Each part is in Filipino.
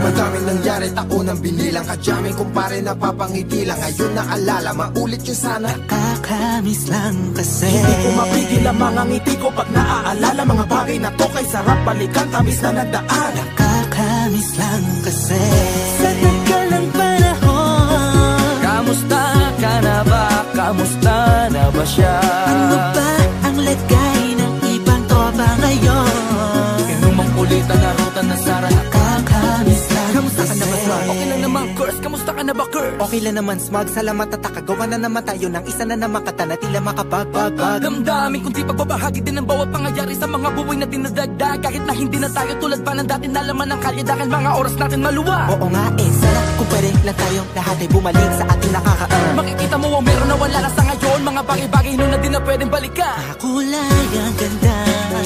Madaming nangyari, taunang binilang, kadyaming kumpare napapangiti lang. Ngayon naalala, maulit yung sana. Nakakamiss lang kasi hindi ko mapigil ang mga ngiti ko pag naaalala. Mga bagay na to kay sarap balikan, tamis na nagdaan. Nakakamiss lang kasi sa tagal ng panahon. Kamusta ka na ba? Kamusta na ba siya? Ano ba ang lagay ng ibang tropa ngayon? Inumang kulitan na ruta na sara. Nakakamiss lang. Kamusta ka na ba, Smug? Okay lang naman, Curse. Kamusta ka na ba, Curse? Okay lang naman, Smug. Salamat at takagawa na naman tayo ng isa na naman kata na tila makapagbag. Damdamin kundi pagbabahagi din ng bawat pangyayari sa mga buhay na dinadagdag. Kahit na hindi na tayo tulad pa ng dati na laman ng kalye dahil mga oras natin maluwag. Oo nga sana kung pwede lang tayong lahat ay bumalik sa ating nakakaan. Makikita mo ang meron na wala na sa ngayon. Mga bagay-bagay noon na di na pwedeng balikan. Kulay ang ganda,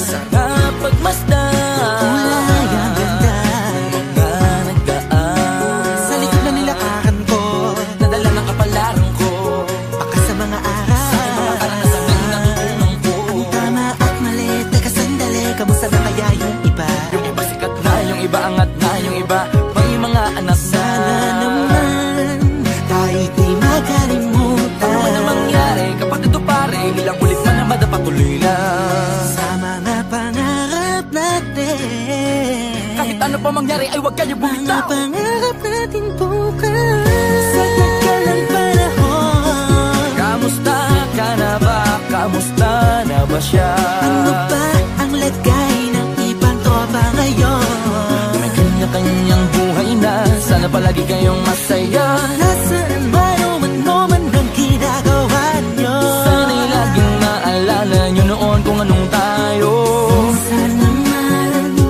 sana pagmasdan. kulay ang ganda. Mga nagdaan Sa likod na nilakaran ko, nadala ng kapalaran ko. baka sa mga araw, Sa aking mga karanasan na natutunan ko. Ang tama at mali, teka sandali, kamusta na kaya yung iba? Yung iba sikat na, yung iba angat na, yung iba may mga anak na. Sana naman tayo di makalimutan. Ano man ang mangyari, kapatid o pare, ilang ulit man na madapatuloy lang. Sa mga pangarap natin, Kahit ano pa mangyari ay huwag kayo mga bumitaw. pangarap natin bukas. Sa tagal ng panahon. Kamusta ka na ba? Kamusta na ba siya? Ano ba ang lagay ng ibang tropa ngayon? May kanya-kanyang buhay na, sana palagi kayong masaya. Nasaan man o ano man ang ginagawa nyo? Sana'y laging maalala nyo noon kung anong tayo.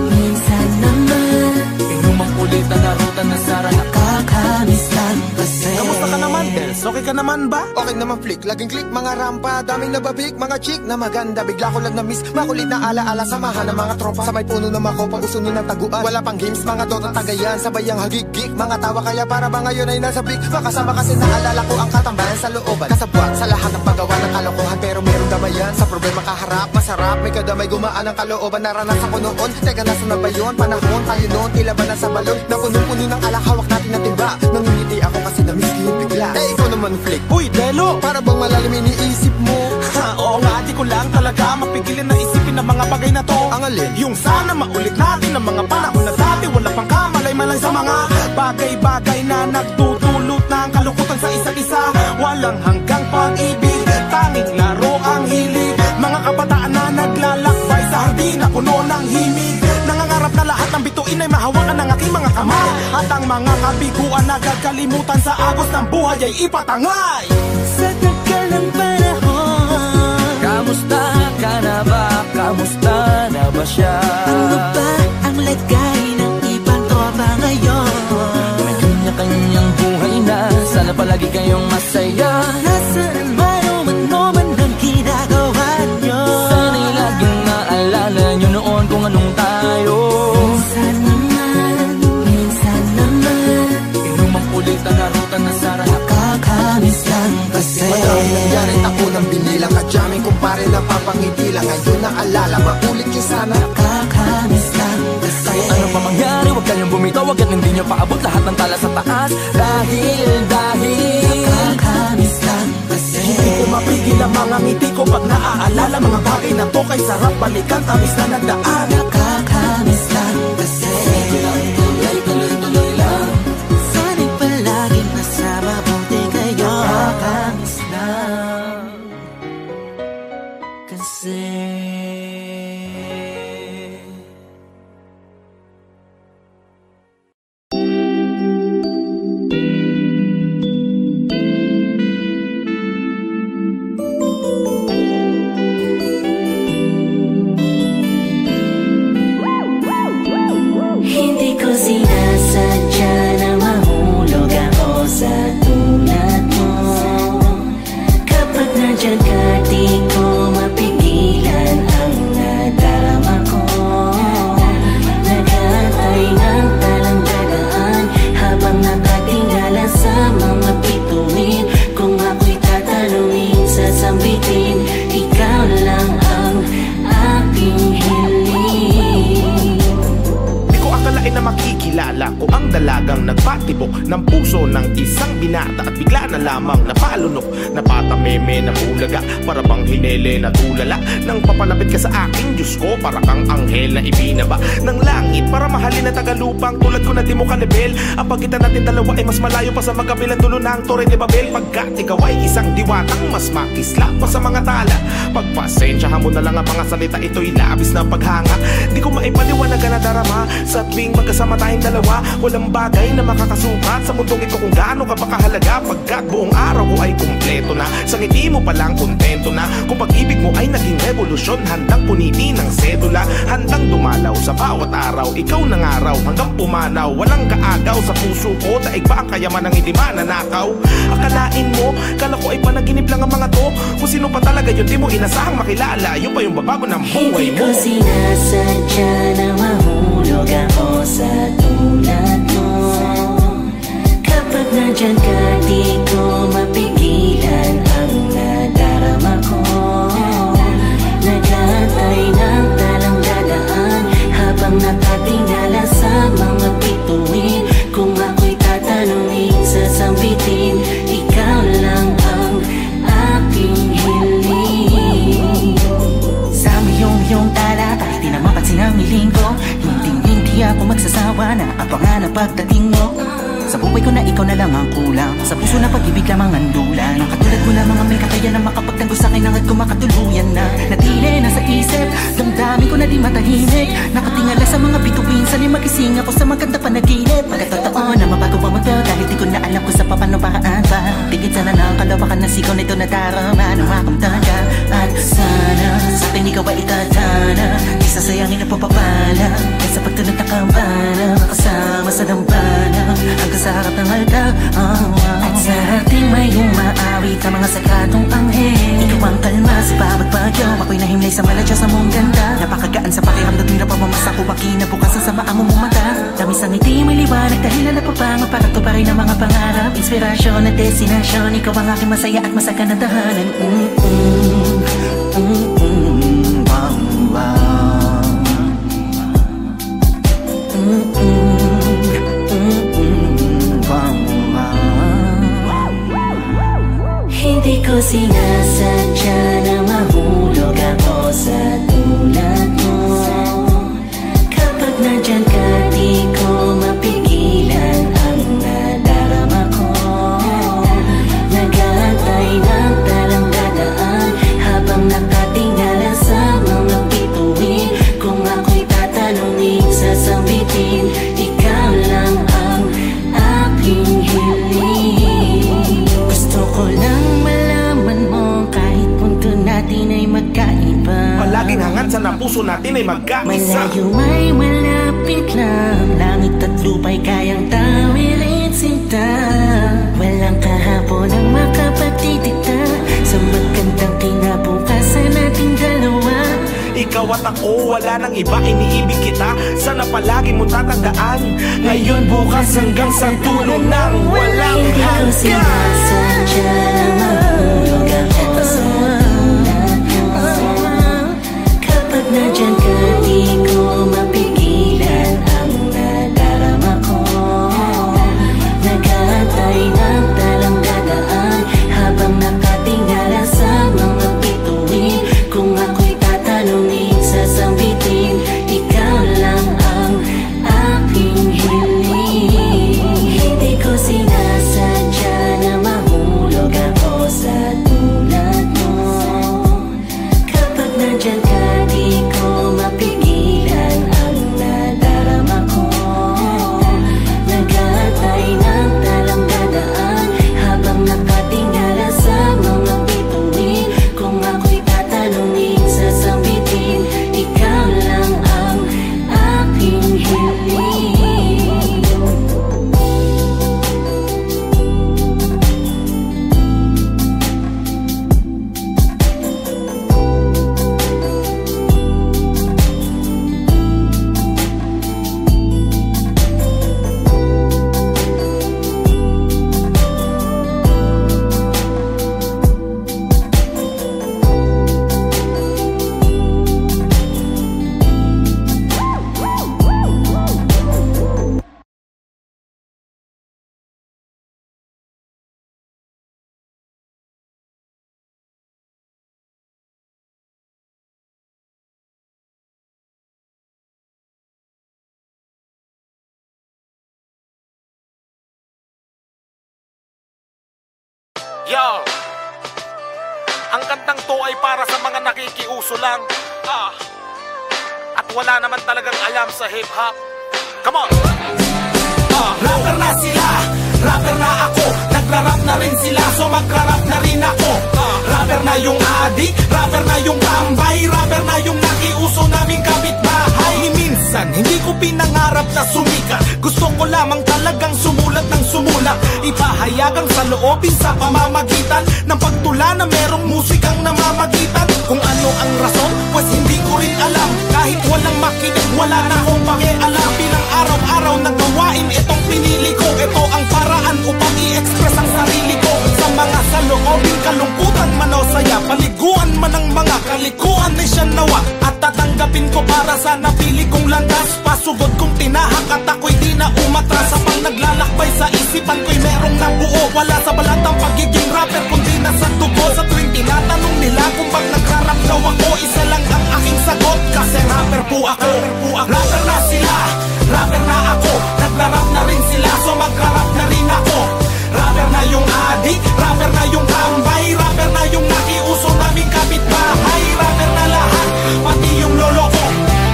Minsan naman Inumang kulitan na ruta na sara. nakakamiss lang kasi. kamusta ka naman, Dels? Okay ka naman ba? Okay naman flick, laging click, mga rampa, daming nababik, mga chick na maganda. Bigla ko lang na-miss, makulit na alaala, samahan ng mga tropa. Sa may puno na makopa, uso nun ng taguan. Wala pang games, mga dota tagayan, sabay ang hagig-gig. Mga tawa kaya para ba ngayon ay nasa big. Makasama kasi naalala ko ang katambayan sa looban. Kasabwat sa lahat ng paggawa ng kalokohan, pero meron damayan. Sa problema kaharap, masarap, may kadamay gumaan ang kalooban. Naranasan ko noon, teka nasa na ba yun? Panahon tayo noon, tila ba nasa balon? Napuno-puno ng alak, hawak natin ng timba. Nangingiti ako kasi na-miss ko yung bigla. Eh ikaw naman flick, Uy, Delo! para bang malalim iniisip mo? Oo nga, di ko lang talaga mapigilin na isipin ang mga bagay na to. Ang alin? Yung sana maulit natin ang mga panahon na dati. Wala pang kamalay-malay sa mga bagay-bagay na nagdudulot ng kalungkutan sa isa't isa. Walang hanggang pag-ibig, tanging laro ang hilig. Mga kabataan na naglalakbay sa hardin na puno ng himig. Nangangarap na lahat ng bituin ay mahawakan ng aking mga kamay. At ang mga kabiguan na gagalimutan sa agos ng buhay ay ipatangay. Sa tagal ng panahon. Kamusta ka na ba? Kamusta na ba siya? Ano ba ang lagay ng ibang tropa ngayon? May kanya-kanyang buhay na, sana palagi kayong masaya. Nasaan man o ano man ang ginagawa nyo? Sana'y laging maalala nyo noon kung anong tayo. Minsan naman Inumang kulitan na ruta na sara. nakakamiss lang kasi. Madaming nangyari, taunang binilang, kadyaming kumpare napapangiti lang. Ngayon naalala, maulit yung sana. Nakakamiss lang kasi. Kahit ano pa mangyari, huwag kayong bumitaw. Hanggat hindi nyo paabot lahat ng tala sa taas. Dahil Nakakamiss lang kasi. Hindi ko mapigil ang mga ngiti ko pag naaalala. Mga bagay na to kay sarap balikan, tamis na nagdaan. Nakakamiss lang kasi. tuloy-tuloy lang. Sana'y palaging nasa mabuti kayo. Nakakamiss lang kasi. isang binata at bigla na lamang napalunok. Napatameme na bulaga, para bang hinele na tulala. Nang papalapit ka sa aking Diyos ko, para kang anghel na ibinaba ng langit, para mahalin na tagalupang tulad ko na di mo kalibel. Ang pagitan natin dalawa ay mas malayo pa sa magkabilang dulo ng Torre de Babel. Pagkat ikaw ay isang diwatang mas makisla pa sa mga tala. Pagpasensyahan mo na lang ang mga salita, ito'y labis na paghanga. Di ko maipaliwanag na darama sa tuwing magkasama tayong dalawa. Walang bagay na makakasukat sa mundong ito kung gaano ka pa kahalaga. Pagkat buong araw ko ay kumpleto na, sa ngiti mo palang kontento na. Kung pag-ibig mo ay naging revolusyon, handang punitin ng sedula, handang dumalaw sa bawat araw. Ikaw ng araw hanggang pumanaw, walang kaagaw sa puso ko. Daig pa ang kayaman ng hindi mananakaw. Akalain mo, kala ko ay panaginip lang ang mga to. Kung sino pa talaga yun, di mo inasahang makilala. Yun pa yung babago ng buhay mo. Hindi ko sinasadya na mahulog ako sa tulad mo. Kapag nandyan ka, di ko mapigilan ang nadarama ko. Nag-aantay ng talang dadaan habang nakatingala sa mga bituin. Kung ako'y tatanungin, sasambitin, ikaw lang ang aking hiling. Sa miyong tala, kahit di na mapansin ang hiling ko, hindi ako magsasawa na abangan ang pagdating mo. Sa buhay ko na ikaw na lang ang kulang, sa puso na pag-ibig lamang ang dulan. Ang katulad ko lamang ang may kakaya na makapagtanggol sa akin hangad ko makatuluyan na. Natili na sa isip, damdamin ko na di matahimik. Nakatingala sa mga bituin, sana'y magising ako sa maganda panaginip. Pagkatotoo na mabago ang mundo, dahil di ko na alam kung sa paano paraan pa. Tingin sana ng kalawakan ng sigaw nito na darama nung makamtan ka. At sana sa akin ikaw ay itatana, di sasayangin na papapala. At sa pagtunod ng kampana, makasama sa dambana hanggang sa harap ng altar. At sa ating may umaawit ang mga sakatong anghel. Ikaw ang kalma sa bawat bagyo, ako'y nahimlay sa maladya sa mong ganda. Napakagaan sa pakiramdam, di na pamamasa ko makinabukasan sa maamo mong mata. Tamis ang ngiti, may liwanag, dahilan na papanga para to pa rin ang mga pangarap. Inspirasyon at destinasyon, ikaw ang aking masaya at masagan na tahanan. Hindi ko sinasadya na mahulog ako sa tulad mo. Kapag nandyan ka, di ko mapigilan ang nadarama ko. Nag-aantay ng talang dadaan habang nakatingala sa mga bituin. Kung ako'y tatanungin, sasambitin, ikaw lang ang aking hiling. Gusto ko lang malaman mo, kahit punto natin ay magkaiba. Palaging hangad sa puso natin ay magkaisa. Malayo may malapit lang, langit at lupa'y kayang tawirin sinta. Walang kahapon ang makapagtitikta sa magandang kinabukasan nating dalawa. Ikaw at ako, wala nang iba, iniibig kita. Sana palagi mo tatandaan, ngayon, bukas, hanggang sa dulo ng walang Hindi ko sinasadya na mahulog ako sa tulad mo. Kapag nandyan ka, di ko mapigilan ang nadarama ko. Nag-aantay ng talang dadaan habang nakatingala sa mga bituin. Kung ako'y tatanungin, sasambitin, ikaw lang ang aking hiling. Hindi ko sinasadya na Yo, ang kantang to ay para sa mga nakikiuso lang at wala naman talagang alam sa hip-hop. Come on! Rapper na sila, rapper na ako, nagra-rap na rin sila, so magra-rap na rin ako. Rapper na yung adik, rapper na yung tambay, rapper na yung nakiuso naming kapitbahay. Minsan, hindi ko pinangarap na sumikat, gusto ko lamang talagang sumulat ng sumulat. Ipahayagang sa loobin sa pamamagitan ng pagtula na merong musikang namamagitan. Kung ano ang rason, pues hindi ko rin alam. Kahit walang makinig, wala na akong pakialam. Bilang araw-araw na gawain itong pinili ko, ito ang paraan upang i-express ang sarili ko. Sa mga saloobin, kalungkutan man o saya, paliguan man ang mga kalikuan ay siya nawa. At tatanggapin ko para sa napili kong landas. Pasugod kong tinahak at ako'y di na umatras. Sapang naglalakbay sa isipan ko'y merong nabuo. Wala sa balat ang pagiging rapper kundi nasa dugo. Sa tuwing tinatanong nila kung bang nagrarap daw ako, isa lang ang aking sagot, kasi rapper po ako. Rapper na sila, rapper na ako, nagrarap na rin sila, so magrarap na rin ako. Rapper na yung adik, rapper na yung tambay, rapper na yung nakiuso naming kapitbahay. Rapper na lahat, pati yung lolo ko.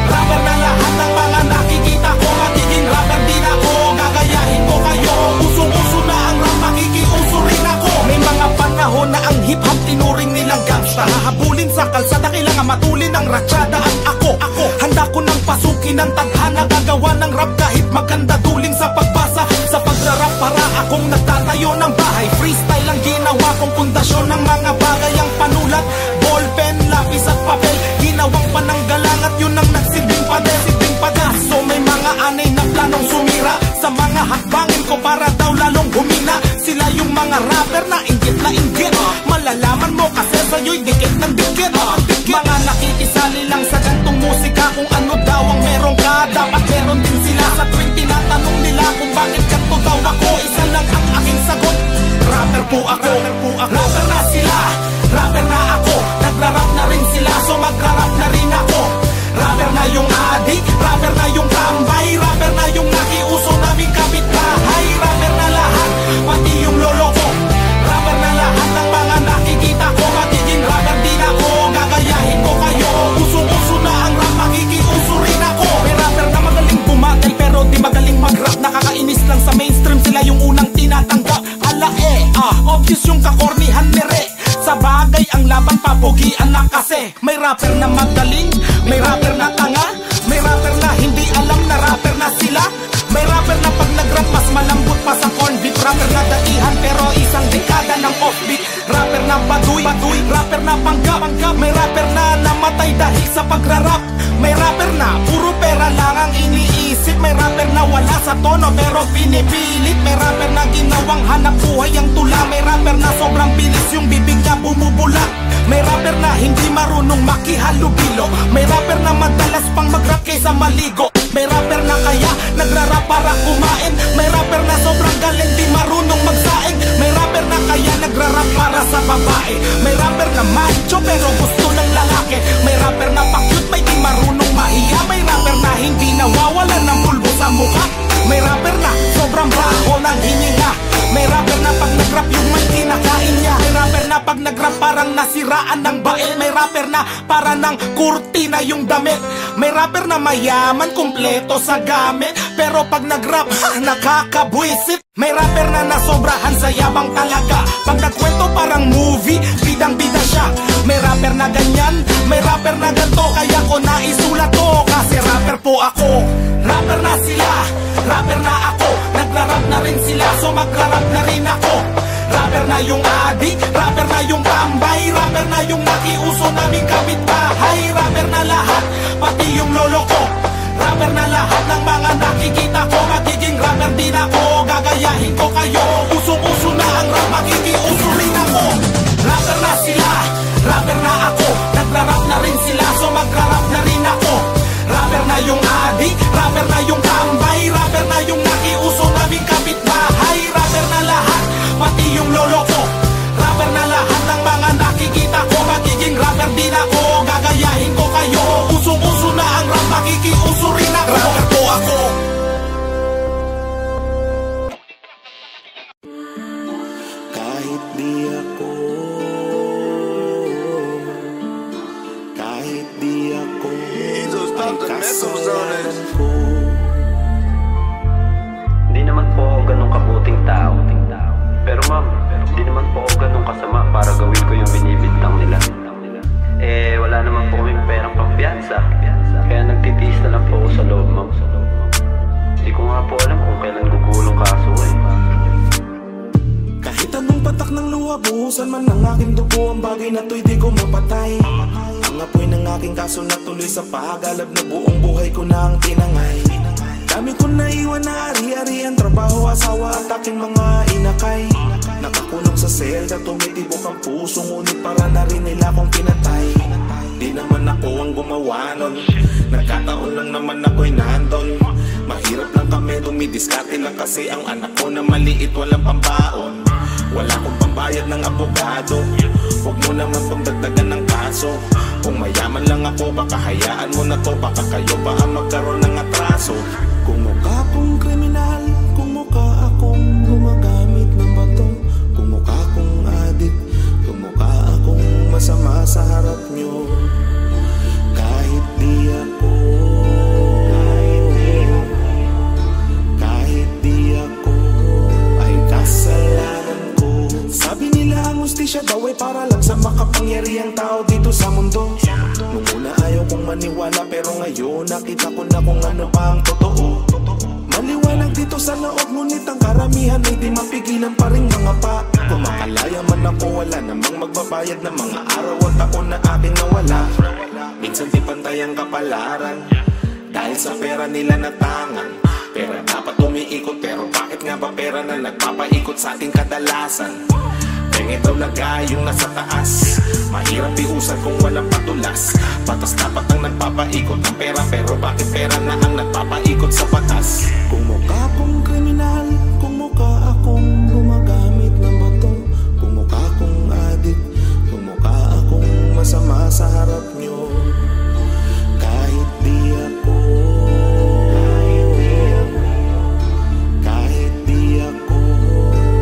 Rapper na lahat ng mga nakikita ko, magiging rapper din ako, gagayahin ko kayo. Usong-uso na ang rap, makikiuso rin ako. May mga panahon na ang hip-hop tinuring nilang gangsta, hahabulin sa kalsada, kailangan matulin ang ratsyada. At ako, handa ko nang pasukin ang tadhana, gagawa ng rap kahit maganda duling sa pagbasa. Sa pagrarap para akong nagtatayo ng bahay, freestyle ang ginawa kong pundasyon ng mga bagay. Ang panulat, ballpen, lapis at papel, ginawang pananggalang at yun ang nagsilbing pader. So may mga anay na planong sumira sa mga hakbangin ko para daw lalong humina. Sila yung mga rapper na inggit, malalaman mo kasi sa'yo'y dikit ng dikit. Mga nakikisali lang sa gantong musika, kung ano daw ang meron ka, dapat meron din sila. Sa tuwing tinatanong nila kung bakit ganito daw ako, isa lang ang aking sagot, rapper po ako. Rapper na sila, rapper na ako, nagrarap na rin sila, so magrarap na rin ako. Rapper na yung adik, rapper na yung tambay, rapper na yung nakiuso naming kapitbahay. Rapper na lahat, pati yung lolo ko. Rapper na lahat ng mga nakikita ko, magiging rapper din ako, gagayahin ko kayo. Usong-uso na ang rap, makikiuso rin ako. May rapper na magaling bumagal pero di magaling mag-rap, nakakainis lang sa mainstream, sila yung unang tinatanggap. Obvious yung kakornihan mere. Sa bagay ang laban, papogian na kasi. May rapper na magaling, may rapper na tanga, may rapper na hindi alam na rapper na sila. May rapper na pag nag-rap mas malambot pa sa corn beat. Rapper na daihan pero isang dekada ng offbeat. Rapper na baduy, rapper na panggap. May rapper na namatay dahil sa pagrarap. May rapper na puro pera lang ang iniisip. May rapper na wala sa tono pero pinipilit. May rapper na ginawang hanap buhay ang tula. May rapper na sobrang bilis yung bibig na bumubula. May rapper na hindi marunong makihalubilo. May rapper na madalas pang mag-rap kaysa maligo. May rapper na kaya nagra-rap para kumain. May rapper na sobrang galing di marunong magsaing. May rapper na kaya nagra-rap para sa babae. May rapper na macho pero gusto ng lalaki. May rapper na pa-cute may di marunong mahiya. May rapper na hindi nawawala ng pulbo sa mukha. May rapper na sobrang baho ng hininga. May rapper na pag nag-rap yung may kinakain niya. May rapper na pag nag-rap parang nasiraan ng bael. May rapper na para ng kurtina yung damit. May rapper na mayaman, kumpleto sa gamit, pero pag nag-rap, nakakabwisit. May rapper na nasobrahan sa yabang talaga. Pag nagkwento parang movie, bidang-bida siya. May rapper na ganyan, may rapper na ganto, kaya ko naisulat to, kasi rapper po ako. Rapper na sila, rapper na ako, nagra-rap na rin sila, so magra-rap na rin ako. Rapper na yung adik, rapper na yung tambay, rapper na yung nakiuso naming kapitbahay. Rapper na lahat, pati yung lolo ko. Rapper na lahat ng mga nakikita ko, magiging rapper din ako, gagayahin ko kayo. Usong-uso na ang rap, makikiuso rin ako. Rapper na sila, rapper na ako, nagra-rap na rin sila, so magra-rap na rin ako. Rapper na yung adik, rapper na yung tambay, rapper na yung nakiuso naming kapitbahay. Rapper na lahat, pati yung lolo ko. Rapper na lahat ng mga nakikita ko, magiging rapper din ako, gagayahin ko kayo. Usong-uso na ang rap, makikiuso rin ako. Rapper po ako. Kahit Kahit di ako, kahit di ako ay kasalanan ko. Di naman po ako ganun kabuting tao. Pero ma'am, di naman po ako ganun kasama para gawin ko yung binibintang nila. Eh, wala naman po kaming perang pampiyansa. Kaya nagtitiis na lang po ako sa loob, ma'am. Di ko nga po alam kung kailan gugulong kaso eh. Kahit anong patak ng luha, buhusan man ng aking dugo, ang bagay na to'y di ko mapatay. Ang apoy ng aking kaso na tuloy sa paghalab na buong buhay ko na ang tinangay. Dami ko naiwan na ari-arian, trabaho, asawa at aking mga inakay. Nakakulong sa selda, tumitibok ang puso, ngunit para na rin nila akong pinatay. Di naman ako ang gumawa nun, nagkataon lang naman ako'y nandun. Mahirap lang kami, dumidiskarte lang kasi ang anak ko na maliit, walang pambaon. Wala akong pambayad ng abogado, huwag mo naman pang dagdagan ng kaso. Kung mayaman lang ako, baka hayaan mo na to, baka kayo pa ang magkaroon ng atraso. Kung mukha kong kriminal, kung mukha akong gumagamit ng bato, kung mukha kong adik, kung mukha akong masama sa harap nyo. Kahit di ako, kahit di ako ay kasalanan ko. Sabi nila ang hustisya daw ay para lang sa makapangyarihang tao dito sa mundo. Nung una ayaw kong maniwala, pero ngayon nakita ko na kung ano pa ang totoo. Maliwanag dito sa loob, ngunit ang karamihan ay di mapigilan pa rin mga pa. Kung makalaya man ako, wala namang magbabayad ng mga araw at taon na aking nawala. Minsan di pantay ang kapalaran, dahil sa pera nila natangan. Pera dapat umiikot, pero bakit nga ba pera na nagpapaikot sa ating kadalasan? Penge daw lagay yung nasa taas, mahirap iusad kung walang patulas. Batas dapat ang nagpapaikot ng pera, pero bakit pera na ang nagpapaikot sa batas? Kung mukha kong kriminal, kung mukha akong gumagamit ng bato, kung mukha kong adik, kung mukha akong masama sa harap nyo. Kahit di ako, kahit di ako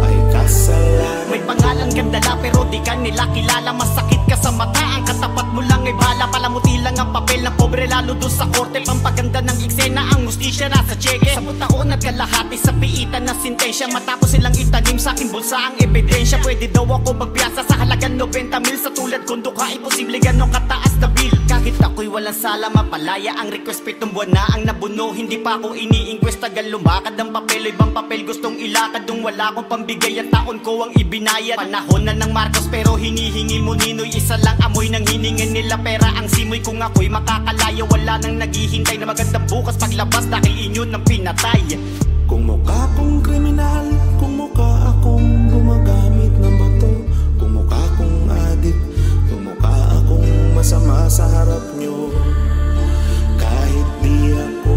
ay kasalanan. May pangalan kang dala pero di ka nila kilala. Masakit ka sa mata, ang katapat mo lang ay bala. Palamuti lang ang papel ng pobre, lalo doon sa korte. Pampaganda ng eksena, ang hustisya nasa tseke. 10 taon at kalahati sa piitan na sintensya, matapos silang itanim sa aking bulsa ang ebidensya. Pwede daw ako magpiyasa sa halagang 90 mil. Sa tulad kong dukha, imposible ganong kataas na bill. Kahit ako'y walang sala, mapalaya ang request. 7 buwan na ang nabuno, hindi pa ako ini-inquest. Tagal lumakad ang papel, ibang papel gustong ilakad. Nung wala akong pambigay, ang taon ko ang ibinayad. Panahon na ng Marcos pero hinihingi mo ninoy. Isa lang amoy ng hiningin nila, pera ang simoy. Kung ako'y makakalaya, wala nang naghihintay na magandang bukas paglabas dahil inyo nang pinatay. Kung mukha kong kriminal, kung mukha akong gumagamit ng bato, kung mukha kong adik, kung mukha akong masama sa harap nyo. Kahit di ako,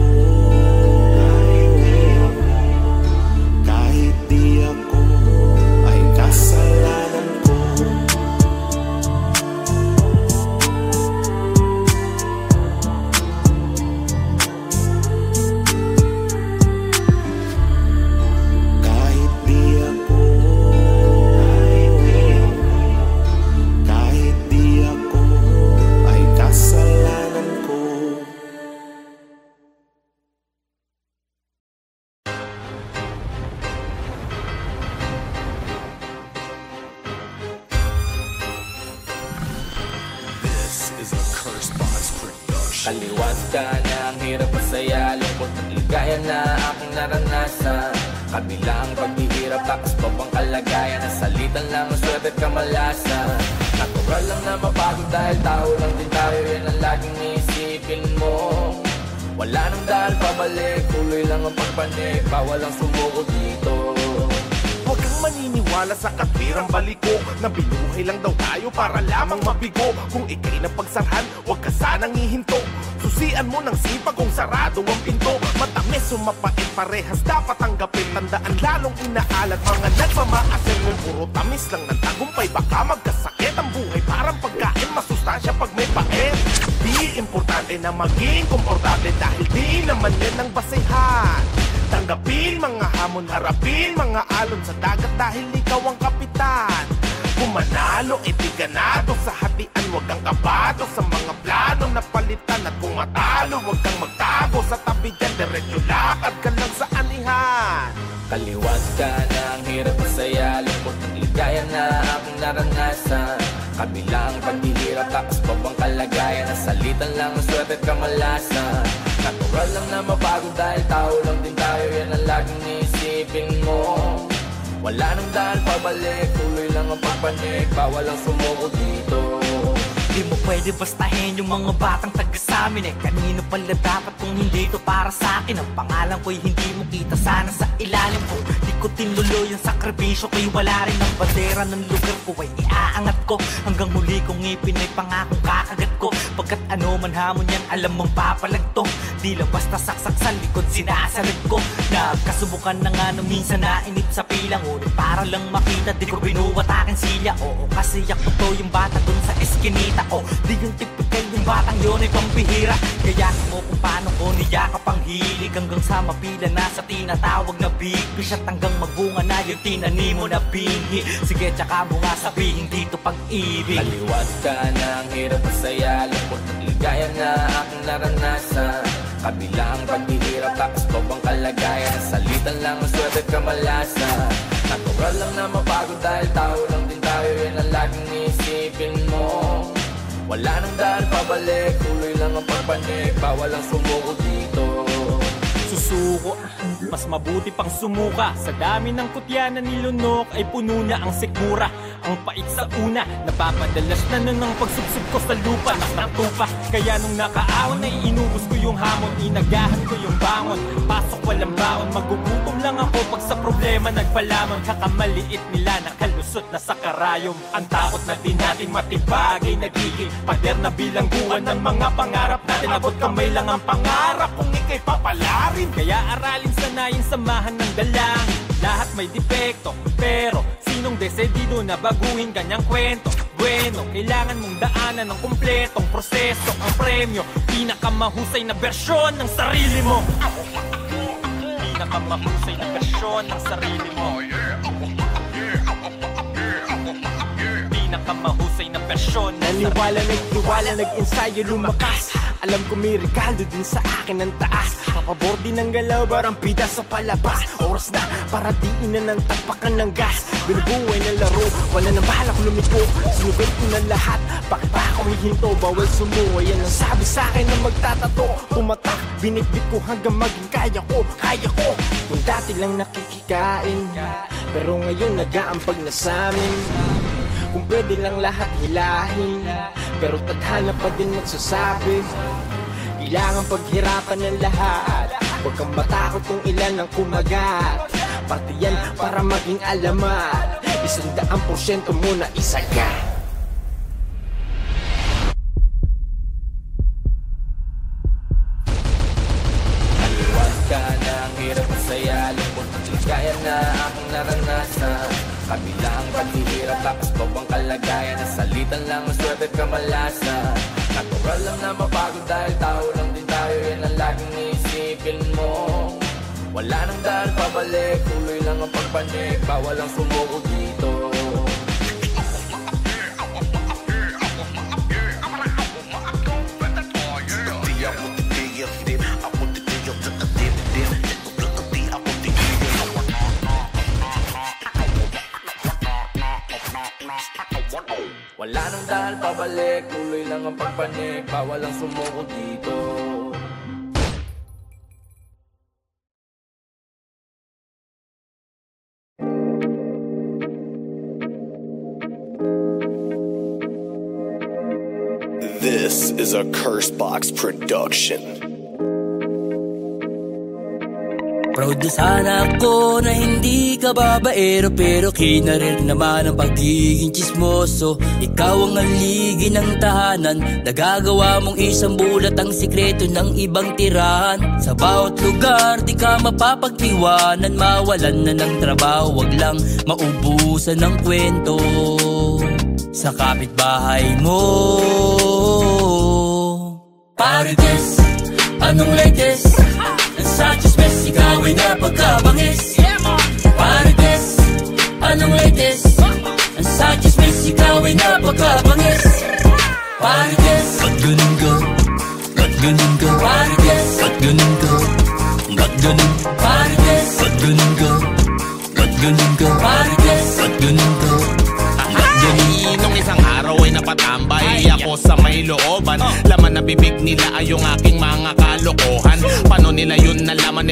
kahit di ako ay kasalanan ko. Kahit di ako, kahit di ako ay kasalanan ko. Kaliwat ka na ang hirap at saya, lungkot at ligaya na aking naranasan. Kabilang paghihirap, takas pa bang kalagayan, nasalitan lang ang swerte at kamalasan. Natural lang na mapagod dahil tao lang din tayo, yan ang laging iisipin mo. Wala nang dahil pabalik, tuloy lang ang pagpanik, bawal ang sumuko dito. Huwag kang maniniwala sa katwirang baliko na binuhay lang daw tayo para lamang mabigo. Kung ikay napagsarhan, huwag ka sanang ihinto. Susian mo ng sipag kung sarado ang pinto. Matamis o mapait, parehas dapat tanggapin. Tandaan lalong inaalat mga nagmamaasin. Kung puro tamis lang ng tagumpay, baka magkasakit. Ang buhay parang pagkain, masustansya pag may pait. Di importante na maging komportable dahil di naman yan ang basehan. Tanggapin mga hamon, harapin mga alon sa dagat dahil ikaw ang kapitan. manalo, di ganado. Sa hatian wag kang kabado, sa mga planong napalitan. At kung matalo, wag kang magtago. Sa tabi dyan, diretso lakad ka lang sa anihan. Kaliwat ka na ang hirap at saya, lungkot at ligaya na aking naranasan. Kabilang paghihirap, takas pa bang kalagayan? Nasalitan lang ang swerte at kamalasan. Natural lang na mabago dahil tao lang din tayo, yan ang laging iisipin mo. Wala nang daan pabalik, tuloy lang ang pagpanik, bawal ang sumuko dito. Di mo pwede bastahin yung mga batang taga samin kanino pala dapat kung hindi to para sa akin? Ang pangalan ko'y hindi mo kita sana sa ilalim ko. Di ko tinuloy ang sakripisyo ko'y wala rin ang bandera ng lugar ko ay iaangat ko. Hanggang muli kong ipinay pangakong kakagat ko. Pagkat ano man hamon yan, alam mong papalag to. Di lang basta saksak sa likod, sinasalag ko. Nagkasubukan na nga nung minsan nainip sa pilang. Ngunit para lang makita, di ko binuwat aking silya. Oo, kasi ako to yung bata dun sa eskinita. O, di yung typical yung batang yun ay pambihira. Kaya mo kung paano ko niyakap ang hilig. Hanggang sa mapila na sa tinatawag na big fish. At hanggang magbunga na yung tinanim mo na binhi. Sige, tsaka mo nga sabihin dito pag-ibig. Kaliwat ka na ang hirap at saya, lungkot at ligaya na aking naranasan. Kabilang paghihirap, takas pa bang kalagayan? Nasalitan lang ang swerte at kamalasan. Natural lang na mabago dahil tao lang din tayo, yan ang laging isipin mo. Wala nang daan pabalik, tuloy lang ang pagpanik, bawal ang sumuko dito. Susuko, mas mabuti pang sumuka. Sa dami ng kutya na nilunok ay puno na ang sikmura. Ang pait sa una, napapadalas na nun ang pagsubsob ko sa lupa. Nakatupa, kaya nung nakaawan ay inubos ko yung hamon. Inagahan ko yung bangon, pasok walang baon. Magugutom lang ako pag sa problema nagpalamon. Kakamaliit nila nakalusot na sa karayom. Ang takot na din natin matibag ay nagiging pader na bilangguan ng mga pangarap natin. Abot kamay lang ang pangarap kung ikay papalarin. Kaya aralin, sanayin, samahan ng dalangin. Lahat may depekto, pero sinong desedido na baguhin kanyang kwento? Bueno, kailangan mong daanan ng kumpletong proseso. Ang premyo, pinakamahusay na bersyon ng sarili mo. Pinakamahusay na bersyon ng sarili mo. Pinakamahusay na bersyon ng sarili mo. Naniwala, nagtiwala, nag-ensayo, lumakas. Alam ko may regalo din sa akin ng taas. Papabor din ng galaw, barang pida sa palabas. Oras na para diin na ng tapakan ng gas. Binubuhay ng laro, wala nang balak lumiko. Sinugat ko na lahat, bakit ba ako hihinto? Bawal sumuha, yan ang sabi sa akin na magtatato. Pumatak, binitbit ko hanggang maging kaya ko. Kung dati lang nakikikain, pero ngayon nag-aampag na sa'min. Kung pwede lang lahat hilahin, pero tadhana pa din magsasabi. Kailangan paghirapan ng lahat. Huwag kang matakot kung ilan ang kumagat. Parte yan para maging alamat. 100% mo na isagat. Kaliwat ka na ang hirap at saya, lungkot at ligaya na aking naranasan. Kabilang paghihirap, takas pa bang kalagayan? Nasalitan lang ang swerte at kamalasan. Natural lang na mabago dahil tao lang din tayo, yan ang laging isipin mo. Wala nang daan pabalik, tuloy lang ang pagpanik, bawal ang sumuko dito. Wala nang dahil pabalik, tuloy lang ang pagpanik, bawal ang sumuko dito. This is a Cursebox production. Proud na sana ako na hindi ka babaero, pero kinarir naman ang pagiging chismoso. Ikaw ang aligi ng tahanan, nagagawa mong isang bulat ang sikreto ng ibang tirahan. Sa bawat lugar di ka mapapag-iwanan, mawalan na ng trabaho, wag lang maubusan ng kwento. Sa kapitbahay mo, Parites, anong latest? Sa chismes, ikaw ay napagkabangis. Parites, anong latest? Sa chismes,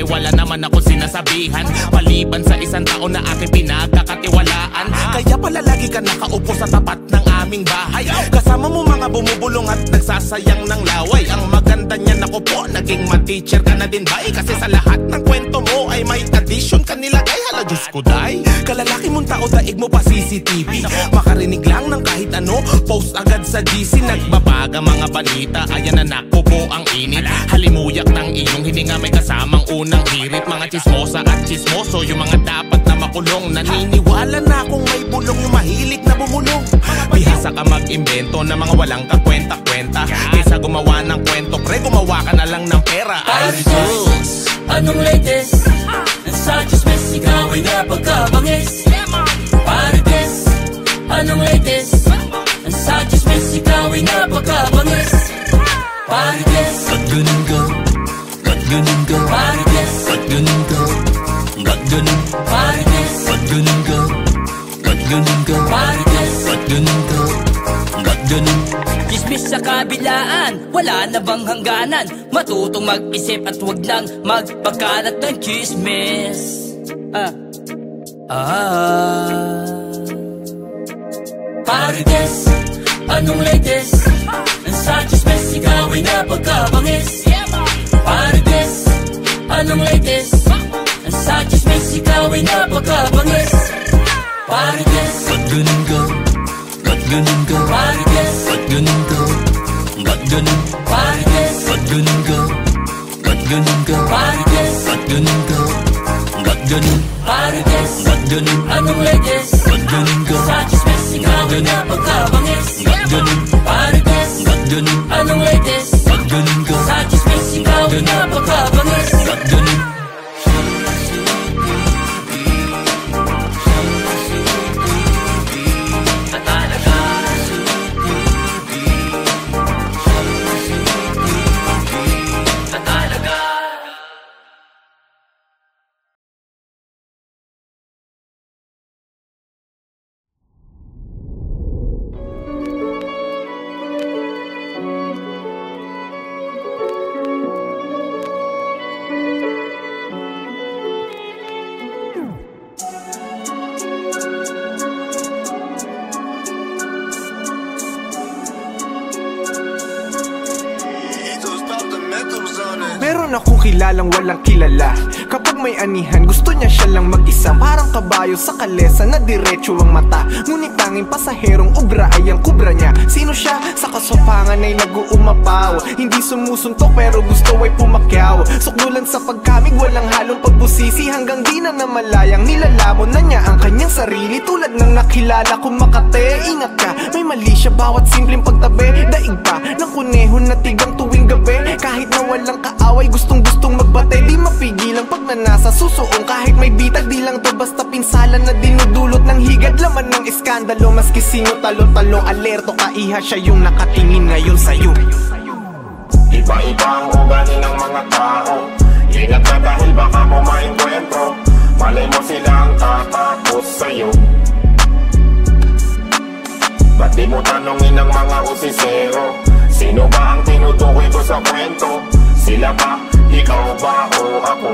ay wala naman ako sinasabihan, maliban sa isang taon na aking pinagkakatiwalaan. Kaya pala lagi ka nakaupo sa tapat ng aming bahay, kasama mo mga bumubulong at nagsasayang ng laway. Ang maganda niyan ako po, naging ma-teacher ka na din ba? Kasi sa lahat ng kwento mo ay may addition ka nilagay. Hala Diyos ko day, kalalaki mong tao, daig mo pa CCTV. Makarinig lang ng kahit ano, post agad sa GC. Nagbabaga mga balita, ayan na nako po ang init. Halimuyak ng iyong hininga, may kasamang unang hirit. Mga chismosa at chismoso, yung mga dapat na makulong. Naniniwala na akong may bulong, yung mahilig na bumulong. Bihasa ka mag-imbento ng mga walang kakwenta-kwenta. Kaysa gumawa ng kwento, pre, gumawa ka na lang ng pera. Marites, anong latest? Nasa chismes, ikaw ay napagkabangis. Marites, anong latest? Nasa chismes, ikaw ay napagkabangis. Marites, ba't ganun ka? Ba't ganun ka? Marites, ba't ganun ka? Ba't ganun? Marites, ba't ganun ka? Ba't ganun ka? Marites, ba't ganun ka? Ba't ganun? Chismis sa kabilaan, wala na bang hangganan? Matutong mag-isip at wag nang magpagkalat ng chismis. Marites, anong latest? Nasa chismis, ikaw ay napagkabangis. Marites, anong latest? Nasa chismis, ikaw ay napagkabangis. Marites, ba't ganun ka? Ba't ganun ka? Marites, ba't ganun ka? Ba't ganun? Marites, ba't ganun ka? Ba't ganun ka? Marites, ba't ganun ka? Ba't ganun? Marites, ba't ganun? Anong latest? Ba't ganun ka? Sa chismis, ikaw ay napagkabangis. Ba't ganun? Marites, ba't ganun? Anong latest? Ba't ganun ka? Sa chismis, ikaw ay napagkabangis. Ba't ganun? Meron akong kilalang walang kilala. Kapag may anihan, gusto niya siya lang mag-isa. Parang kabayo sa kalesa na diretso ang mata. Ngunit tanging pasaherong ubra ay ang kubra niya. Sino siya? Sa kasopangan ay nag-uumapaw. Hindi sumusuntok pero gusto ay pumakyaw. Sukdulan sa pagkamig, walang halong pagbusisi. Hanggang di na namalayang nilalamon na niya ang kanyang sarili. Tulad ng nakilala kong Makate. Ingat ka, may mali siya bawat simpleng pagtabi. Daig pa ng kuneho na tigang tuwing gabi. Kahit na walang kaaway, gustong-gustong magbate. Di mapigilang pag nanasa susuong. Kahit may bitag, di lang to basta pinsala na dinudulot ng higad. Laman ng iskandalo, maski sino talo-talo. Alerto ka, iha siya yung nakatingin ngayon sa'yo. Iba-iba ang ugali ng mga tao. Ingat ka dahil baka mo maengkwentro. Malay mo silang tatapos sa'yo. Ba't di mo tanongin ang mga usisero? Sino ba ang tinutukoy ko sa kwento? Sila ba? Ikaw ba o ako?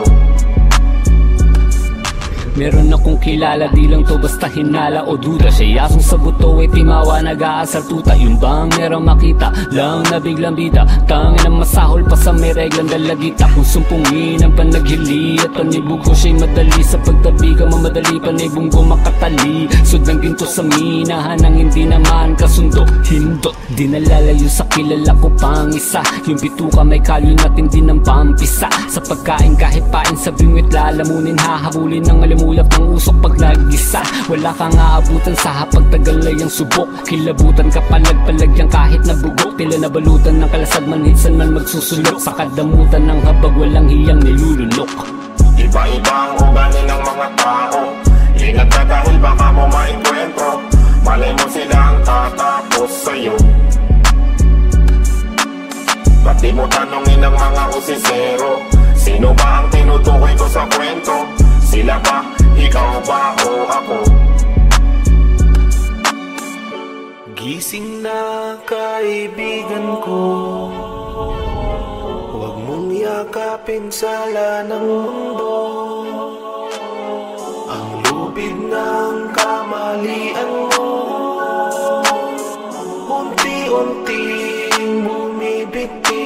Meron akong kilala, di lang to basta hinala o duda. Siya yasong sa buto ay timawa, nag-aasar tuta. Yung bang merong makita, lang na biglang bida. Tangin ang masahol pa sa may reglang dalagita. Kung sumpungin ang panaghili at panibugo siya'y madali. Sa pagtabi ka mamadali, panibunggo makatali. Sudang ginto sa minahan ang hindi naman kasundo. Hindot, di nalalayo sa kilala ko pang isa. Yung bituka may kalyo natin din ng pampisa. Sa pagkain kahit pain sa bingwit lalamunin, hahabulin ng alimunin. Ulap ng usok pag nag-isa. Wala kang aabutan sa hapag tagal ay ang subok. Kilabutan ka palag-palagyang kahit nabugok. Tila nabalutan ng kalasag manhitsan man magsusulok. Sa kadamutan ng habag walang hiyang nilulunok. Iba-iba ang ugali ng mga tao. Ingat ka dahil baka mo maengkwentro. Malay mo silang tatapos sa'yo. Ba't di mo tanongin ang mga usisero? Sino ba ang tinutukoy ko sa kwento? Sila ba? Ikaw ba o ako? Gising na kaibigan ko, huwag mong yakapin pinsala ng mundo, ang lubid ng kamalian mo, unti-unting bumibigti.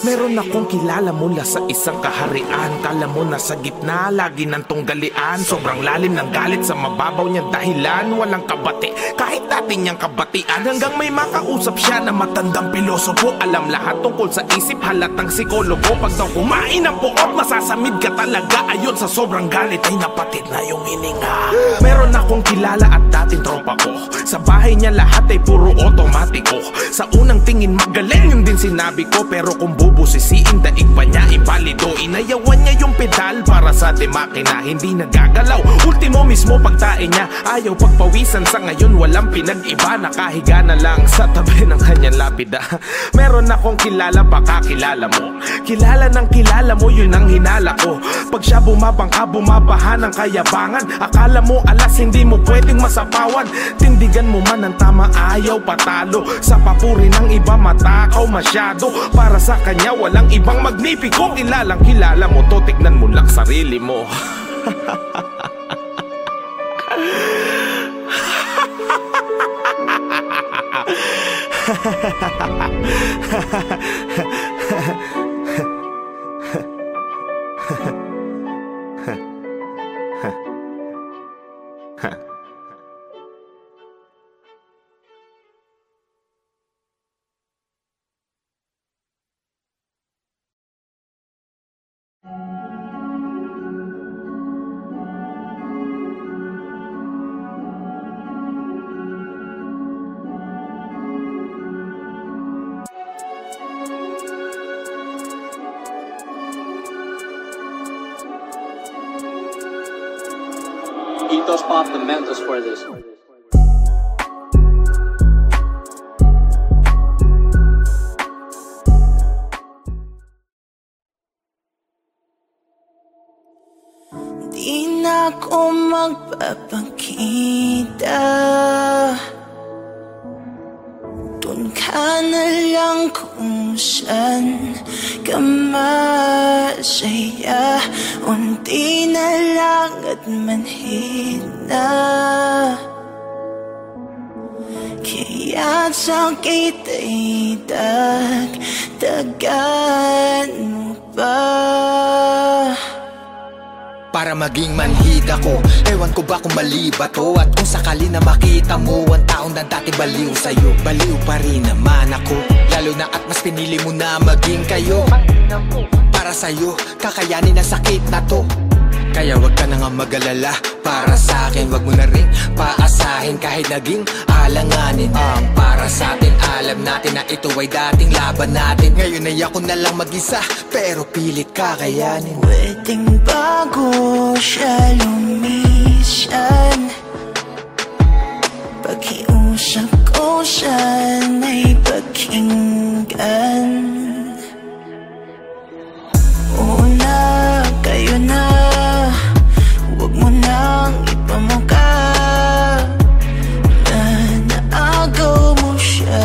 Meron akong kilala mula sa isang kaharian. Kala mo nasa gitna, lagi ng tunggalian. Sobrang lalim ng galit sa mababaw niyang dahilan. Walang kabati, kahit dati niyang kabatian. Hanggang may makausap siya na matandang pilosopo. Alam lahat tungkol sa isip, halatang psikologo. Pag daw kumain ng buot, masasamid ka talaga. Ayon sa sobrang galit ay napatid na yung hininga. Meron akong kilala at dating tropa ko. Sa bahay niya lahat ay puro otomatiko. Sa unang tingin magaling yung din sinabi ko. Pero kung bubusisiin, daig pa niya ipalido. Inayawan niya yung pedal para sa makina, hindi nagagalaw. Ultimo mismo pagtain niya, ayaw pagpawisan. Sa ngayon walang pinag-iba, nakahiga na lang sa tabi ng kanyang lapida. Meron akong kilala, baka kilala mo. Kilala ng kilala mo, yun ang hinala ko. Pag siya bumabangka, bumabaha ng kayabangan. Akala mo alas, hindi mo pwedeng masapawan. Tindigan mo man ang tama, ayaw patalo. Sa papuri ng iba, matakaw masyado. Para sa kanya walang ibang magnipiko. Kilalang kilala mo to, tignan mo lang sarili mo. Ethos Pop, the mentors for this. Di na ako magpapakita, dun ka na lang kung saan ka masaya. Unti na lang at manhid na, kaya't sakit ay dagdagan mo pa. Para maging manhid ako, ewan ko ba kung mali ba to? At kung sakali na makita mo ang taong na dati baliw sa'yo, baliw pa rin naman ako. Lalo na at mas pinili mo na maging kayo. Para sa'yo, kakayanin ang sakit na to. Kaya wag ka na nga mag-alala, para sa akin wag mo na rin paasahin. Kahit naging alanganin ang para sa atin, alam natin na ito ay dating laban natin. Ngayon ay ako na lang mag-isa, pero pilit kakayanin. Pwedeng bago siya lumisan, pakiusap ko siya na'y pakinggan. Oo na, kayo na, huwag mo nang ipamukha na naagaw mo siya.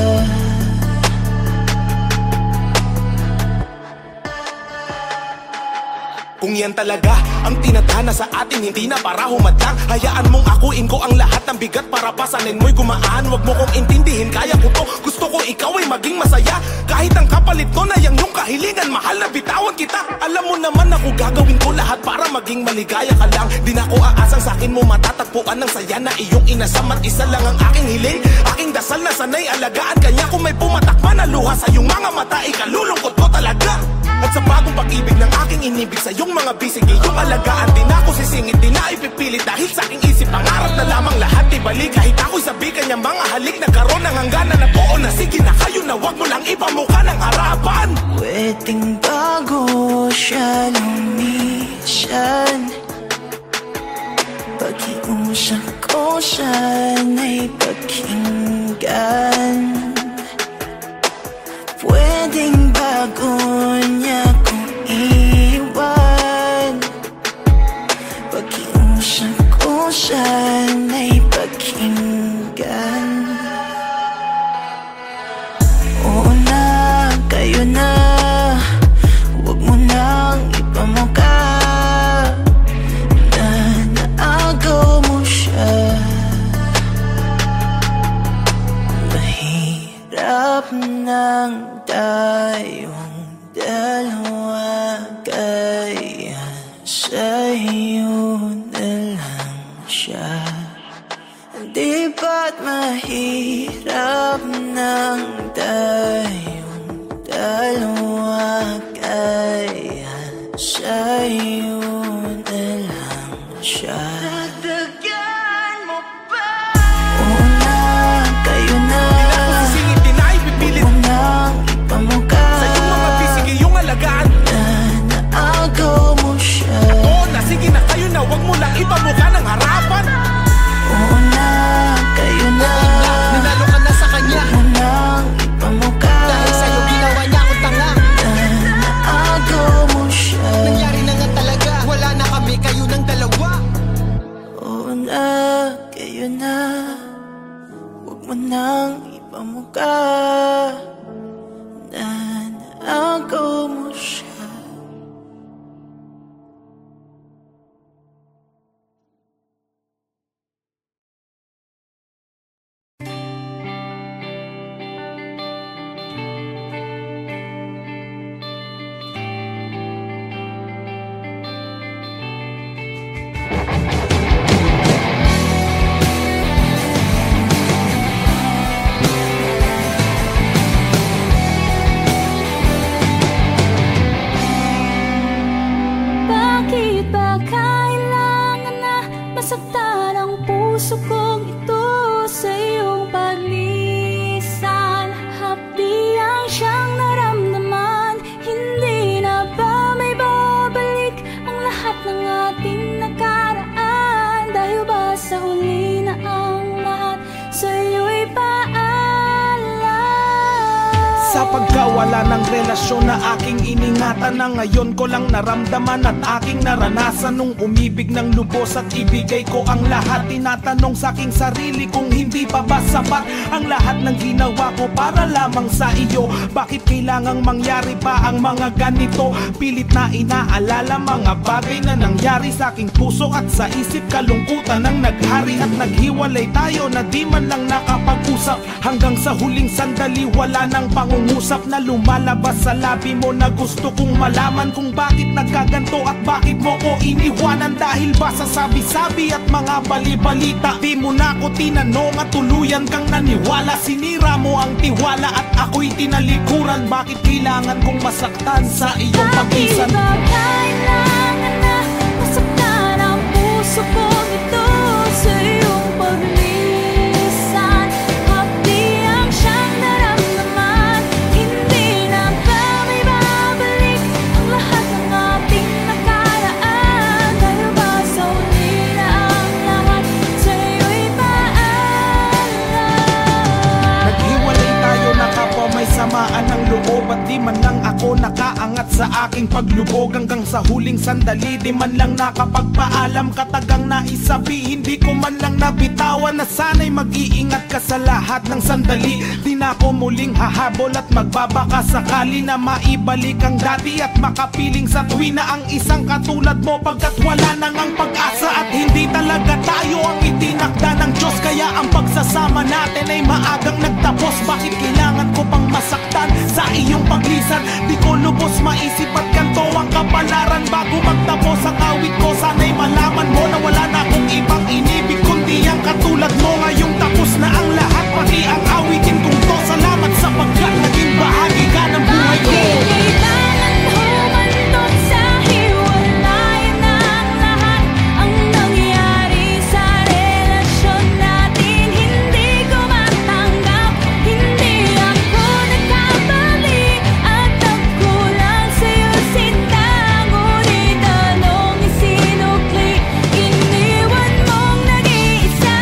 Kung yan talaga ang tinadhana sa atin, hindi na para humadlang. Hayaan mong akuin ko ang lahat ng bigat para pasanin mo'y gumaan. Huwag mo kong intindihin, kaya ko to. Gusto ko ikaw ay maging masaya. Kahit ang kapalit ko na yung kahilingan, mahal na bitawan kita. Alam mo naman ako gagawin ko lahat para maging maligaya ka lang. Di na ko aasang sa akin mo matatagpuan ng saya na iyong inasam. At isa lang ang aking hiling, aking dasal na sanay alagaan kanya. Kung may pumatakma na luha sa iyong mga mata, ikalulungkot ko talaga. At sa bagong pag-ibig ng aking inibig sa iyong mga bisig, iyong alagaan. Di na ako sisingit, di na ipipilit. Dahil sa aking isip, pangarap na lamang lahat ibalik. Kahit ako'y sabi kanya mga halik, nagkaroon ng hangganan na oo na sige na kayo na wag mo lang ipamukha ng harapan. Pwedeng bago siya lumisan, pakiusap ko siya na'y pakinggan. Pwedeng bago niya ko iwan, pakiusap ko siya na'y pakinggan. Oo na, kayo na, huwag mo Di ba't mahirap ng tayong dalawa, kaya sa'yo na lang siya. Dagdagan mo pa. Oo na, kayo na. Di na ako sisingit, di na ipipilit. Huwag mo nang ipamukha. Sa iyong mga bisig, iyong alagaan. Naagaw mo siya. Oo na, sige na kayo na. Huwag mo lang ipamukha ng harapan. Oo na, kayo na. Nanalo ka na sa kanya. Huwag mo nang ipamukha. Dahil sa'yo ginawa niya akong tanga. Naagaw mo siya. Nangyari na nga talaga. Wala na kami, kayo ng dalawa. Oo na, kayo na. Huwag mo nang ipamukha. Naagaw mo siya. Bakit ba kailangan na masaktan ang puso kong ito sa iyong paglisan? Hapdiyang siyang naramdaman, hindi na ba may babalik ang lahat ng ating nakaraan? Dahil ba sa huli na ang lahat sa'yo'y Sa pagkawala ng relasyon na aking iningatan, na ngayon ko lang naramdaman at aking naranasan. Nung umibig ng lubos at ibigay ko ang lahat, tinatanong sa aking sarili kung hindi pa ba sapat ang lahat ng ginawa ko para lamang sa iyo. Bakit kailangang mangyari pa ang mga ganito? Pilit na inaalala mga bagay na nangyari sa aking puso at sa isip. Kalungkutan ang naghari at naghiwalay tayo na di man lang nakapag-usap. Hanggang sa huling sandali wala nang pangungusap na lumalabas sa labi mo, na gusto kong malaman kung bakit nagkaganto at bakit mo ko iniwanan. Dahil ba sa sabi-sabi at mga bali-balita, di mo na ko tinanong at tuluyan kang naniwala. Sinira mo ang tiwala at ako'y tinalikuran. Bakit kailangan kong masaktan sa iyong pagisan? Bakit ba kailangan na masaktan ang puso kong ito sa iyong paglisan? Hapdiyang siyang naramdaman, hindi na ba may babalik ang lahat ng ating nakaraan? Dahil ba sa huli na ang lahat sa'yo'y paalam? Naghiwalay tayo na kapwa may samaan ng loob, at di man lang ako nakaangat sa aking paglubog. Hanggang sa huling sandali, di man lang nakapagpaalam. Katagang naisabi, hindi ko man lang nabitawan na sana'y mag-iingat ka sa lahat ng sandali. Di na ako muling hahabol at magbabaka sakali na maibalik ang dati at makapiling sa tuwi na ang isang katulad mo, pagkat wala nang ang pag-asa at hindi talaga tayo ang itinakda ng Diyos. Kaya ang pagsasama natin ay maagang nagtapos. Bakit kailangan ko pang masaktan sa iyong paglisan? Di ko lubos maisip at kanto ang kapalaran. Bago magtapos ang awit ko, sana'y malaman mo na wala na akong ibang inibig kundi ang katulad mo. Ngayong tapos na ang lahat, pati ang awitin kong to. Salamat sapagkat naging bahagi ka ng buhay ko. Kailangan humantong sa hiwalayan ng lahat ang nangyari sa relasyon natin. Hindi ko matanggap, hindi ako nagkamali at nagkulang sa'yo sinta. Ngunit anong isinukli, iniwan mong nag-iisa.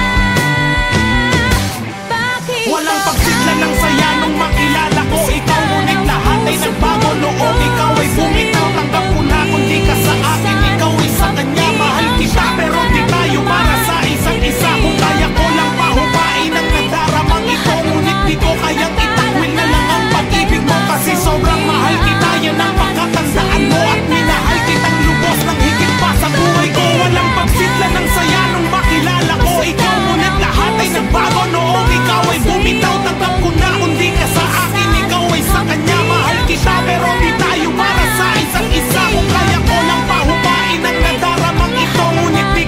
Bakit Walang pagsigla ng saya nung makilala ko ikaw, ngunit lahat ay nagbago noong ikaw ay bumitaw. Tanggap ko na kung di ka sa akin, ikaw ay sa kanya. Mahal kita pero di tayo para sa isa't isa. Kung kaya ko lang pahupain ang nadaramang ito, ngunit di ko kayang itakwil na lang ang pag-ibig mo. Kasi sobrang mahal kita, yan ang pagkatandaan mo. At minahal kitang lubos ng higit pa sa buhay ko. Walang pagsigla ng saya nung makilala ko ikaw, ngunit lahat ay nagbago noong ikaw ay bumitaw. Tanggap ko na kung di ka sa akin, ikaw ay sa kanya. Mahal kita pero di tayo para sa isa't isa. Kung kaya ko lang pahupain ang nadaramang ito, ngunit di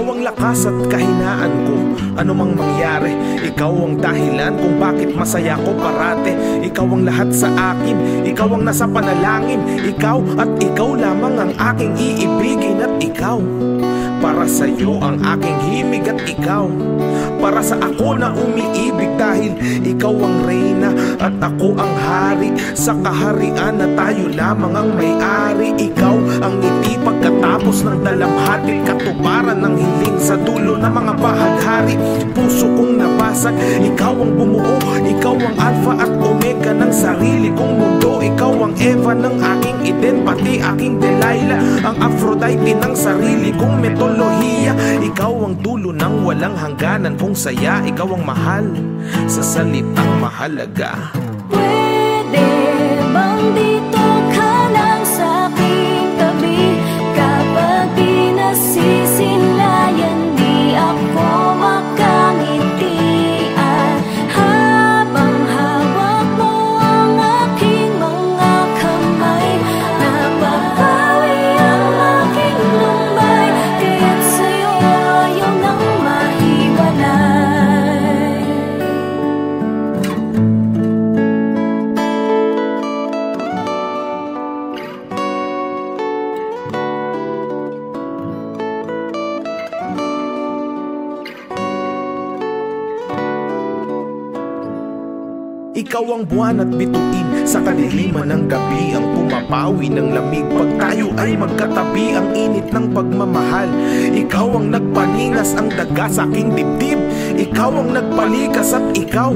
Ikaw ang lakas at kahinaan ko, ano mang mangyari. Ikaw ang dahilan kung bakit masaya ko parate. Ikaw ang lahat sa akin, ikaw ang nasa panalangin. Ikaw at ikaw lamang ang aking iibigin. At ikaw, para sa'yo ang aking himig. At ikaw, para sa ako na umiibig. Dahil ikaw ang reyna at ako ang hari. Sa kaharian na tayo lamang ang may-ari. Ikaw ang ngiti pagkatapos ng dalamhati. Katuparan ng hiling sa dulo ng mga bahaghari. Puso kong nabasag, ikaw ang bumuo. Ikaw ang alpha at omega ng sarili kong mundo. Ikaw ang Eva ng aking Eden, pati aking Delilah. Ang Aphrodite ng sarili kong mitolohiya. Ikaw ang dulo ng walang hangganan kong saya. Ikaw ang mahal sa salitang mahalaga. Pwede bang dito ka lang sa aking tabi? Kapag di nasisilayan, di ako makangiti. At habang hawak mo ang aking mga kamay, napapawi ang aking lumbay. Kaya't sa'yo ayaw nang mahiwalay. Ikaw ang buwan at bituin sa kadiliman ng gabi. Ang pumapawi ng lamig pag tayo ay magkatabi. Ang init ng pagmamahal. Ikaw ang nagpaningas ang daga sa aking dibdib. Ikaw ang nagpalikas at ikaw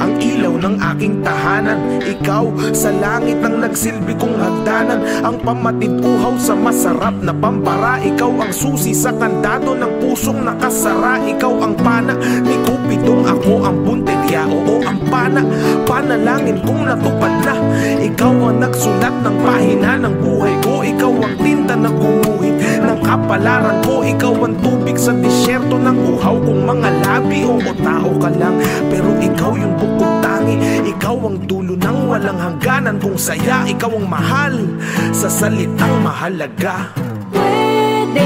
ang ilaw ng aking tahanan. Ikaw sa langit ang nagsilbi kong hagdanan. Ang pamatid uhaw sa masarap na pampara. Ikaw ang susi sa kandado ng pusong nakasara. Ikaw ang pana ni Cupidong, ako ang puntilya, oo ang pana. Panalangin kong natupad na. Ikaw ang nagsulat ng pahina ng buhay ko. Ikaw ang tinta na gumuhit ng kapalaran ko. Ikaw ang tubig sa disyerto ng uhaw kong mga labi. Oo, tao ka lang, pero ikaw yung bukod tangi. Ikaw ang dulo ng walang hangganan kong saya. Ikaw ang mahal sa salitang mahalaga. Pwede